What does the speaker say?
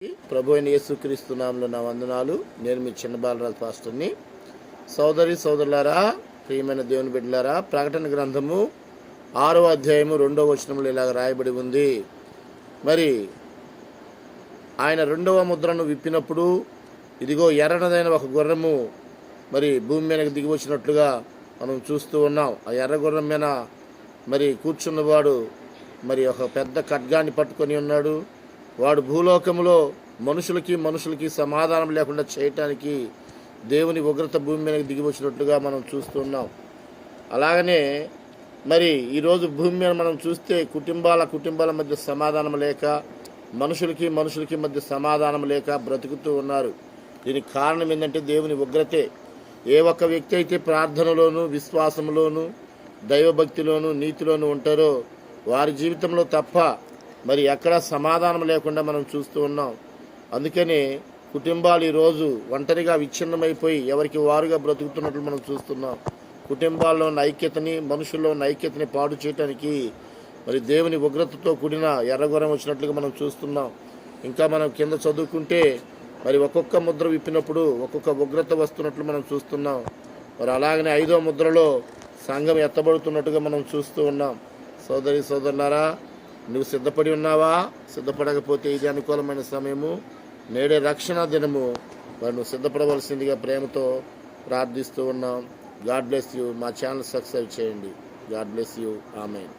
ప్రభు అయిన యేసుక్రీస్తు నామములో నా వందనాలు. నేను మీ చిన్న బాలరాజు పాస్టర్ని. సోదరి సోదరులారా, ప్రియమైన దేవుని బిడ్డలారా, ప్రకటన గ్రంథము 6వ అధ్యాయము 2వ వచనంలో ఇలాగ రాయబడి ఉంది. మరి ఆయన 2వ ముద్రను విప్పినప్పుడు ఇదిగో ఎర్రనదైన ఒక గుర్రము మరి భూమి మీదకి దిగి వచ్చినట్లుగా మనం చూస్తూ ఉన్నాం. ఆ ఎర్ర గుర్రం మీద మరి కూర్చున్నవాడు మరి ఒక పెద్ద ఖడ్గాన్ని పట్టుకొని ఉన్నాడు. వాడు భూలోకములో మనుషులకి సమాధానం లేకుండా చేయటానికి దేవుని ఉగ్రత భూమి మీదకి దిగి వచ్చినట్లుగా మనం చూస్తున్నాం. అలాగనే మరి ఈరోజు భూమి మీద మనం చూస్తే కుటుంబాల మధ్య సమాధానం లేక, మనుషులకి మధ్య సమాధానం లేక బ్రతుకుతూ ఉన్నారు. దీనికి కారణం ఏంటంటే దేవుని ఉగ్రతే. ఏ ఒక్క వ్యక్తి అయితే ప్రార్థనలోను, విశ్వాసంలోను, దైవభక్తిలోను, నీతిలోను ఉంటారో వారి జీవితంలో తప్ప మరి ఎక్కడా సమాధానం లేకుండా మనం చూస్తూ ఉన్నాం. అందుకనే కుటుంబాలు ఈరోజు ఒంటరిగా విచ్ఛిన్నమైపోయి ఎవరికి వారుగా బ్రతుకుతున్నట్లు మనం చూస్తున్నాం. కుటుంబాల్లో ఉన్న ఐక్యతని, మనుషుల్లో ఉన్న ఐక్యతని పాడు చేయడానికి మరి దేవుని ఉగ్రతతో కూడిన ఎర్రగొరం వచ్చినట్లుగా మనం చూస్తున్నాం. ఇంకా మనం కింద చదువుకుంటే మరి ఒక్కొక్క ముద్ర విప్పినప్పుడు ఒక్కొక్క ఉగ్రత వస్తున్నట్లు మనం చూస్తున్నాం. మరి అలాగనే 5వ ముద్రలో సంఘం ఎత్తబడుతున్నట్టుగా మనం చూస్తూ ఉన్నాం. సోదరి సోదరులారా, నువ్వు సిద్ధపడి ఉన్నావా? సిద్ధపడకపోతే ఇది అనుకూలమైన సమయము, నేడే రక్షణ దినము. మరి నువ్వు సిద్ధపడవలసిందిగా ప్రేమతో ప్రార్థిస్తూ ఉన్నాం. God bless you. మా ఛానల్ సబ్స్క్రైబ్ చేయండి. God bless you. ఆమేన్.